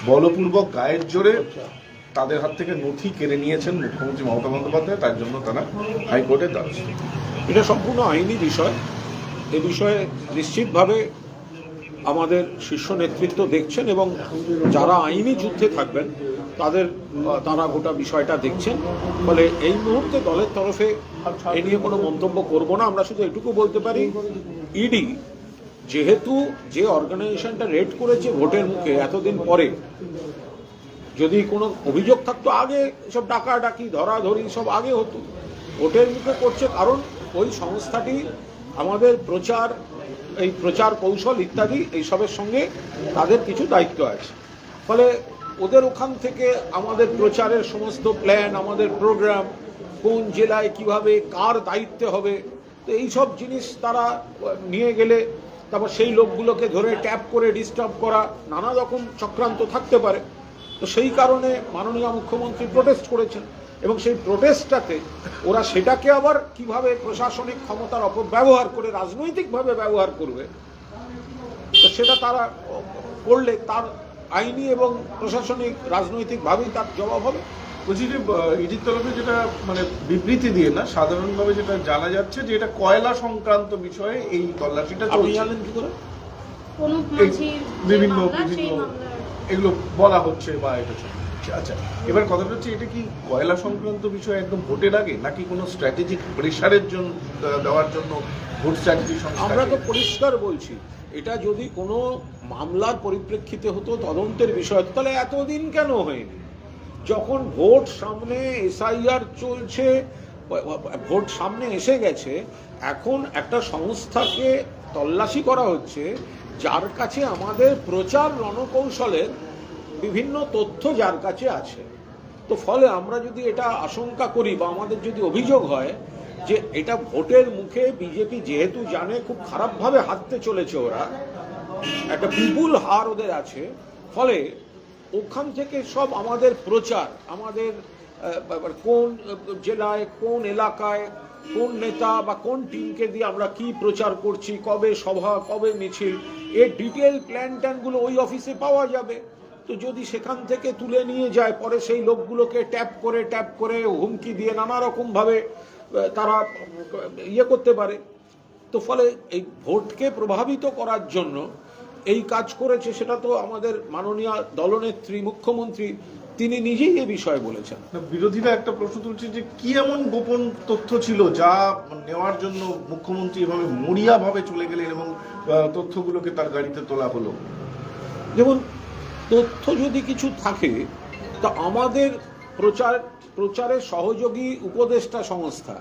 বলপূর্বক গায়ের জোরে তাদের হাত থেকে নথি কেড়ে নিয়েছেন মুখ্যমন্ত্রী মমতা বন্দ্যোপাধ্যায়, তার জন্য তারা হাইকোর্টে দ্বারস্থ। এটা সম্পূর্ণ আইনি বিষয়। এ বিষয়ে নিশ্চিতভাবে আমাদের শীর্ষ নেতৃত্ব দেখছেন এবং যারা আইনি যুদ্ধে থাকবেন তারা গোটা বিষয়টা দেখছেন। ফলে এই মুহূর্তে দলের তরফে এ নিয়ে কোনো মন্তব্য করব না। আমরা শুধু এটুকু বলতে পারি, ইডি যেহেতু যে অর্গানাইজেশনটা রেড করেছে ভোটের মুখে এতদিন পরে, যদি কোনো অভিযোগ থাকতো আগে সব ডাকাডাকি ধরাধরি সব আগে হতো, ভোটের মুখে করছে কারণ ওই সংস্থাটি আমাদের প্রচার কৌশল ইত্যাদি এইসবের সঙ্গে তাদের কিছু দায়িত্ব আছে। ফলে ওদের ওখান থেকে আমাদের প্রচারের সমস্ত প্ল্যান, আমাদের প্রোগ্রাম, কোন জেলায় কিভাবে কার দায়িত্বে হবে, তো এইসব জিনিস তারা নিয়ে গেলে তারপর সেই লোকগুলোকে ধরে ট্যাপ করে ডিস্টার্ব করা, নানা রকম চক্রান্ত থাকতে পারে। তো সেই কারণে মাননীয় মুখ্যমন্ত্রী প্রোটেস্ট করেছেন এবং সেই প্রোটেস্টটাতে ওরা সেটাকে আবার কিভাবে প্রশাসনিক ক্ষমতার অপব্যবহার করে রাজনৈতিকভাবে ব্যবহার করবে, তো সেটা তারা করলে তার আইনি এবং প্রশাসনিক রাজনৈতিকভাবেই তার জবাব হবে। বলছি যে ইডির তরফে যেটা মানে বিবৃতি দিয়ে না, সাধারণভাবে যেটা জানা যাচ্ছে যে এটা কয়লা সংক্রান্ত বিষয়ে এই তল্লাশিটা আপনি জানেন কি করে? বিভিন্ন এগুলো বলা হচ্ছে বা এটা চলছে। আচ্ছা, এবার কথাটা হচ্ছে এটা কি কয়লা সংক্রান্ত বিষয় একদম ভোটের আগে, নাকি কোনো স্ট্র্যাটেজিক প্রেশারের জন্য দেওয়ার জন্য ভোট স্ট্র্যাটেজি? আমরা তো পরিষ্কার বলছি, এটা যদি কোনো মামলার পরিপ্রেক্ষিতে হতো, তদন্তের বিষয় হতো, তাহলে এতদিন কেন হয়নি? যখন ভোট সামনে, এসআইআর চলছে, ভোট সামনে এসে গেছে, এখন একটা সংস্থাকে তল্লাশি করা হচ্ছে যার কাছে আমাদের প্রচার রণকৌশলের বিভিন্ন তথ্য যার কাছে আছে। তো ফলে আমরা যদি এটা আশঙ্কা করি বা আমাদের যদি অভিযোগ হয় যে এটা ভোটের মুখে বিজেপি যেহেতু জানে খুব খারাপভাবে হারতে চলেছে, ওরা একটা বিপুল হার ওদের আছে, ফলে ওখান থেকে সব আমাদের প্রচার, আমাদের কোন জেলায়, কোন এলাকায়, কোন নেতা বা কোন টিমকে দিয়ে আমরা কি প্রচার করছি, কবে সভা, কবে মিছিল, এর ডিটেল প্ল্যান ট্যানগুলো ওই অফিসে পাওয়া যাবে। তো যদি সেখান থেকে তুলে নিয়ে যায়, পরে সেই লোকগুলোকে ট্যাপ করে হুমকি দিয়ে নানা রকমভাবে তারা করতে পারে। তো ফলে এই ভোটকে প্রভাবিত করার জন্য এই কাজ করেছে, সেটা তো আমাদের মাননীয় দলনেত্রী মুখ্যমন্ত্রী তিনি নিজেই এ বিষয়ে বলেছেন। বিরোধীরা একটা প্রশ্ন তুলছে যে কি এমন গোপন তথ্য ছিল যা নেওয়ার জন্য মুখ্যমন্ত্রী এভাবে মরিয়া ভাবে চলে গেলেন এবং তথ্যগুলোকে তার গাড়িতে তোলা হলো। যেমন তথ্য যদি কিছু থাকে, তা আমাদের প্রচারের সহযোগী উপদেষ্টা সংস্থা,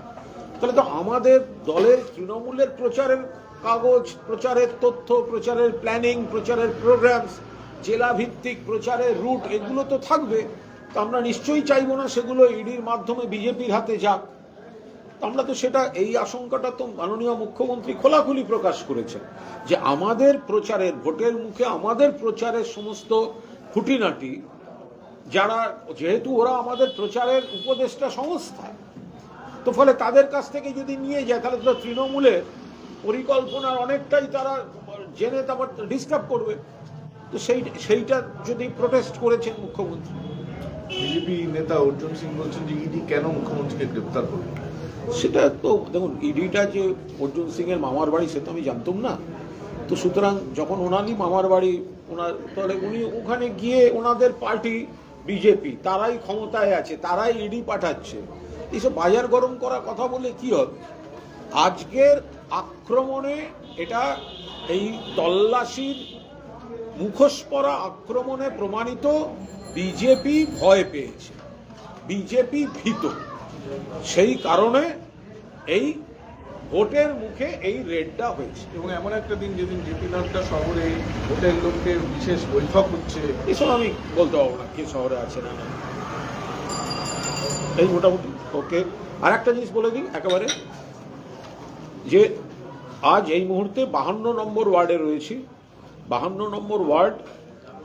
তাহলে তো আমাদের দলের তৃণমূলের প্রচারের কাগজ, প্রচারের তথ্য, প্রচারের প্ল্যানিং, প্রচারের প্রোগ্রামস, জেলা ভিত্তিক প্রচারের রুট, এগুলো তো থাকবে। তো আমরা নিশ্চয়ই চাইবো না সেগুলো ইডির মাধ্যমে বিজেপির হাতে যাক। আমরা তো সেটা, এই আশঙ্কাটা তো মাননীয় মুখ্যমন্ত্রী খোলাখুলি প্রকাশ করেছেন যে আমাদের প্রচারের, ভোটের মুখে আমাদের প্রচারের সমস্ত খুঁটিনাটি, যারা যেহেতু ওরা আমাদের প্রচারের উপদেষ্টা সংস্থা, তো ফলে তাদের কাছ থেকে যদি নিয়ে যায় তাহলে তো তৃণমূলের পরিকল্পনার অনেকটাই তারা জেনে তারপর ডিস্টার্ব করবে। তো সেইটা যদি প্রোটেস্ট করেছেন মুখ্যমন্ত্রী। বিজেপি নেতা অর্জুন সিং বলছেন যে ইডি কেন মুখ্যমন্ত্রীকে গ্রেপ্তার করবে? সেটা তো দেখুন, ইডিটা যে অর্জুন সিং এর মামার বাড়ি সে তো আমি জানতাম না। তো সুতরাং যখন ওনারই মামার বাড়ি, তাহলে উনি ওখানে গিয়ে ওনাদের পার্টি বিজেপি তারাই ক্ষমতায় আছে, তারাই ইডি পাঠাচ্ছে, এইসব বাজার গরম করা কথা বলে কি হবে? আজকের আক্রমণে এটা এই তল্লাশির মুখোশ পরা আক্রমণে প্রমাণিত বিজেপি ভয় পেয়েছে, বিজেপি ভীত। সেই কারণে এই ভোটের মুখে এই রেডটা হয়েছে। এবং এমন একটা দিন যেদিন জেপি নাড্ডা শহরে ভোটের লোকদের বিশেষ বৈঠক হচ্ছে, এসব আমি বলতে পারবো না কে শহরে আছে না। এই মোটামুটি ওকে। আর একটা জিনিস বলে দিই একেবারে, যে আজ এই মুহূর্তে 52 নম্বর ওয়ার্ডে রয়েছি। 52 নম্বর ওয়ার্ড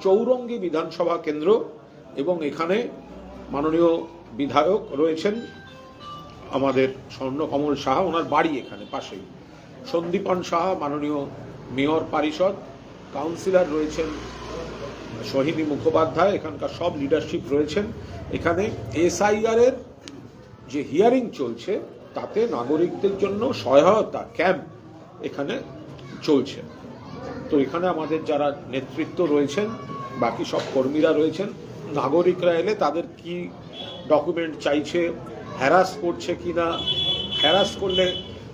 চৌরঙ্গী বিধানসভা কেন্দ্র, এবং এখানে মাননীয় বিধায়ক রয়েছেন আমাদের স্বর্ণকমল সাহা, ওনার বাড়ি এখানে পাশেই। সন্দীপান সাহা মাননীয় মেয়র পরিষদ, কাউন্সিলর রয়েছেন সোহিনী মুখোপাধ্যায়, এখানকার সব লিডারশিপ রয়েছেন। এখানে SIR এর যে হিয়ারিং চলছে তাতে নাগরিকদের জন্য সহায়তা ক্যাম্প এখানে চলছে। তো এখানে আমাদের যারা নেতৃত্ব রয়েছেন, বাকি সব কর্মীরা রয়েছেন, নাগরিকরা এলে তাদের কি ডকুমেন্ট চাইছে, হ্যারাস করছে কিনা, হ্যারাস করলে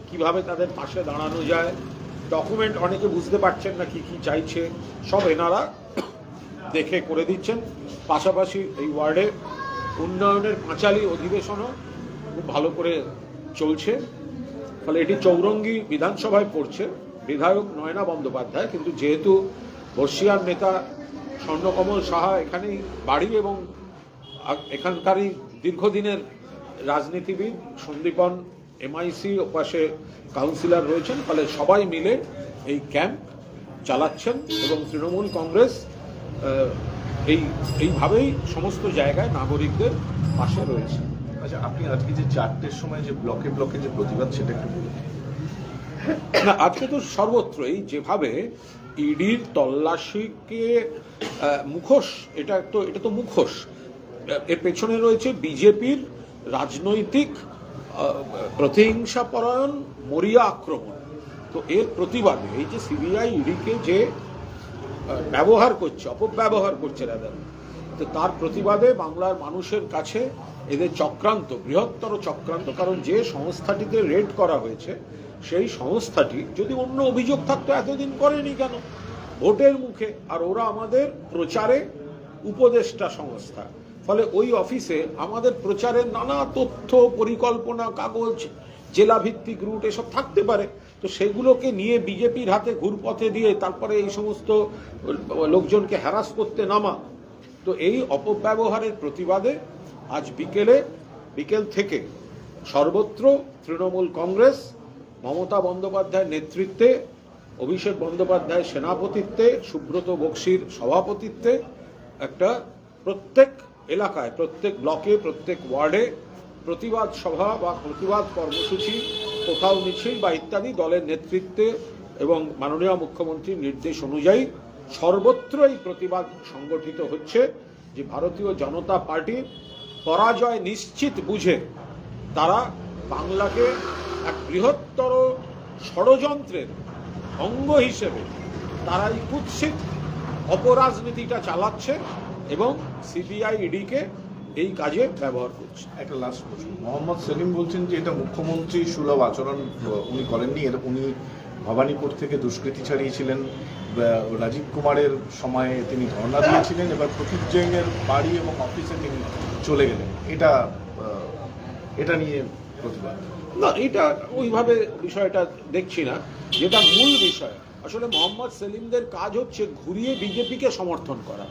কিভাবে তাদের পাশে দাঁড়ানো যায়, ডকুমেন্ট অনেকে বুঝতে পারছেন না কি কি চাইছে, সব এনারা দেখে করে দিচ্ছেন। পাশাপাশি এই ওয়ার্ডে উন্নয়নের পাঁচালী অধিবেশনও খুব ভালো করে চলছে। ফলে এটি চৌরঙ্গী বিধানসভায় পড়ছে, বিধায়ক নয়না বন্দ্যোপাধ্যায়, কিন্তু যেহেতু বর্ষিয়ান নেতা স্বর্ণকমল সাহা এখানেই বাড়ি এবং এখানকারই দীর্ঘদিনের রাজনীতিবিদ, সন্দীপন MIC ওপাশে কাউন্সিলর রয়েছেন, ফলে সবাই মিলে এই ক্যাম্প চালাচ্ছেন এবং তৃণমূল কংগ্রেস এইভাবেই সমস্ত জায়গায় নাগরিকদের পাশে রয়েছে। আচ্ছা, আপনি আজকে যে 4টের সময় যে ব্লকে ব্লকে যে প্রতিবাদ সেটা একটু বলুন। না, আজকে তো সর্বত্রই যেভাবে ইডির তল্লাশিকে মুখোশ, এটা তো মুখোশ, এর পেছনে রয়েছে বিজেপির রাজনৈতিক প্রতিহিংসা পরায়ণ মরিয়া আক্রমণ। তো এর প্রতিবাদে এই যে CBI ইডিকে যে ব্যবহার করছে, অপব্যবহার করছে রাদার, তো তার প্রতিবাদে বাংলার মানুষের কাছে এদের চক্রান্ত, বৃহত্তর চক্রান্ত, কারণ যে সংস্থাটিতে রেড করা হয়েছে সেই সংস্থাটি যদি অন্য অভিযোগ থাকতো এতদিন করেনি কেন? ভোটের মুখে, আর ওরা আমাদের প্রচারে উপদেষ্টা সংস্থা, ফলে ওই অফিসে আমাদের প্রচারের নানা তথ্য, পরিকল্পনা, কাগজ, জেলা ভিত্তিক রুট এসব থাকতে পারে। তো সেগুলোকে নিয়ে বিজেপির হাতে ঘুরপথে দিয়ে তারপরে এই সমস্ত লোকজনকে হ্যারাস করতে নামা। তো এই অপব্যবহারের প্রতিবাদে আজ বিকেল থেকে সর্বত্র তৃণমূল কংগ্রেস মমতা বন্দ্যোপাধ্যায়ের নেতৃত্বে, অভিষেক বন্দ্যোপাধ্যায়ের সেনাপতিত্বে, সুব্রত বক্সির সভাপতিত্বে একটা প্রত্যেক এলাকায়, প্রত্যেক ব্লকে, প্রত্যেক ওয়ার্ডে প্রতিবাদ সভা বা প্রতিবাদ কর্মসূচি, কোথাও মিছিল বা ইত্যাদি দলের নেতৃত্বে এবং মাননীয় মুখ্যমন্ত্রীর নির্দেশ অনুযায়ী সর্বত্র এই প্রতিবাদ সংগঠিত হচ্ছে। যে ভারতীয় জনতা পার্টির পরাজয় নিশ্চিত বুঝে তারা বাংলাকে এক বৃহত্তর ষড়যন্ত্রের অঙ্গ হিসেবে তারা এই কুৎসিত অপরাজনীতিটা চালাচ্ছে এবং CBI ইডিকে এই কাজে ব্যবহার করছে। একটা লাস্ট প্রশ্ন, মোহাম্মদ সেলিম বলছেন যে এটা মুখ্যমন্ত্রী সুলভ আচরণ উনি করেননি, উনি ভবানীপুর থেকে দুষ্কৃতী ছাড়িয়েছিলেন, রাজীব কুমারের সময়ে তিনি ধর্ণা দিয়েছিলেন, এবার প্রদীপ জৈনের বাড়ি এবং অফিসে তিনি চলে গেলেন, এটা নিয়ে প্রতিবাদ। না, এটা ওইভাবে বিষয়টা দেখছি না। যেটা মূল বিষয়, আসলে মোহাম্মদ সেলিমদের কাজ হচ্ছে ঘুরিয়ে বিজেপিকে সমর্থন করা।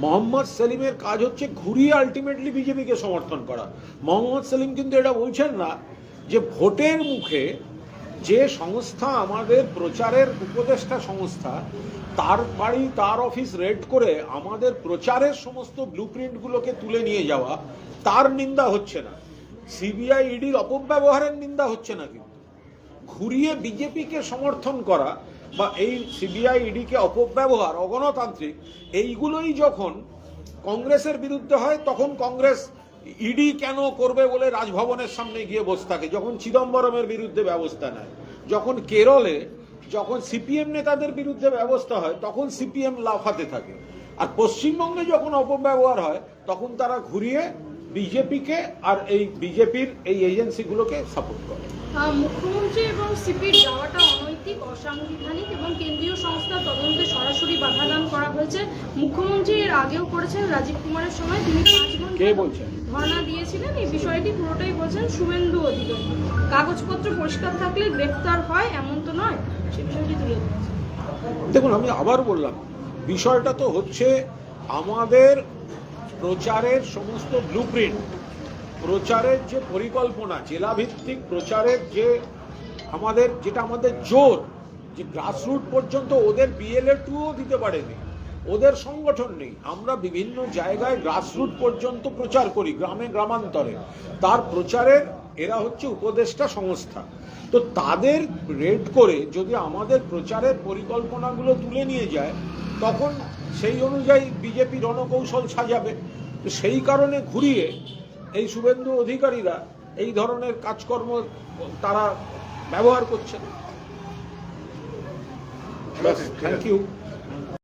মোহাম্মদ সেলিমের কাজ হচ্ছে ঘুরিয়ে আলটিমেটলি বিজেপিকে সমর্থন করা। মোহাম্মদ সেলিম কিন্তু এটা বলছেন না যে ভোটের মুখে যে সংস্থা আমাদের প্রচারের উপদেষ্টা সংস্থা, তার বাড়ি, তার অফিস রেড করে আমাদের প্রচারের সমস্ত ব্লুপ্রিন্টগুলোকে তুলে নিয়ে যাওয়া, তার নিন্দা হচ্ছে না। CBI ইডির অপব্যবহারের নিন্দা হচ্ছে না, কিন্তু ঘুরিয়ে বিজেপিকে সমর্থন করা বা এই CBI ইডিকে অপব্যবহার, অগণতান্ত্রিক, এইগুলোই যখন কংগ্রেসের বিরুদ্ধে হয় তখন কংগ্রেস ইডি কেন করবে বলে রাজভবনের সামনে গিয়ে বসে থাকে, যখন চিদম্বরমের বিরুদ্ধে ব্যবস্থা নেয়, যখন কেরলে যখন CPM নেতাদের বিরুদ্ধে ব্যবস্থা হয় তখন CPM লাফাতে থাকে, আর পশ্চিমবঙ্গে যখন অপব্যবহার হয় তখন তারা ঘুরিয়ে বিজেপিকে আর এই বিজেপির এই এজেন্সিগুলোকে সাপোর্ট করে। মুখ্যমন্ত্রী এবং সিপির যাওয়াটা অনৈতিক, অসাংবিধানিক এবং কেন্দ্রীয় সংস্থার তদন্তে সরাসরি বাধা দান করা হয়েছে। মুখ্যমন্ত্রী এর আগেও করেছেন, রাজীব কুমারের সময় তিনি 5 ঘন্টা ধর্ণা দিয়েছিলেন। এই বিষয়টি পুরোটাই বলছেন শুভেন্দু অধিকারী। কাগজপত্র পরিষ্কার থাকলে গ্রেফতার হয় এমন তো নয়, সে বিষয়টি তুলে ধরেছে। দেখুন, আমি আবার বললাম, বিষয়টা তো হচ্ছে আমাদের প্রচারের সমস্ত ব্লুপ্রিন্ট, প্রচারের যে পরিকল্পনা, জেলাভিত্তিক প্রচারের যে যেটা আমাদের জোর, যে গ্রাসরুট পর্যন্ত ওদের BLA-2ও দিতে পারেনি, ওদের সংগঠন নেই। আমরা বিভিন্ন জায়গায় গ্রাসরুট পর্যন্ত প্রচার করি, গ্রামে গ্রামান্তরে, তার প্রচারের এরা হচ্ছে উপদেষ্টা সংস্থা। তো তাদের রেড করে যদি আমাদের প্রচারের পরিকল্পনাগুলো তুলে নিয়ে যায় তখন সেই অনুযায়ী বিজেপি রণকৌশল সাজাবে। তো সেই কারণে ঘুরিয়ে এই শুভেন্দু অধিকারীরা এই ধরনের কাজকর্ম তারা ব্যবহার করছেন। Thank you.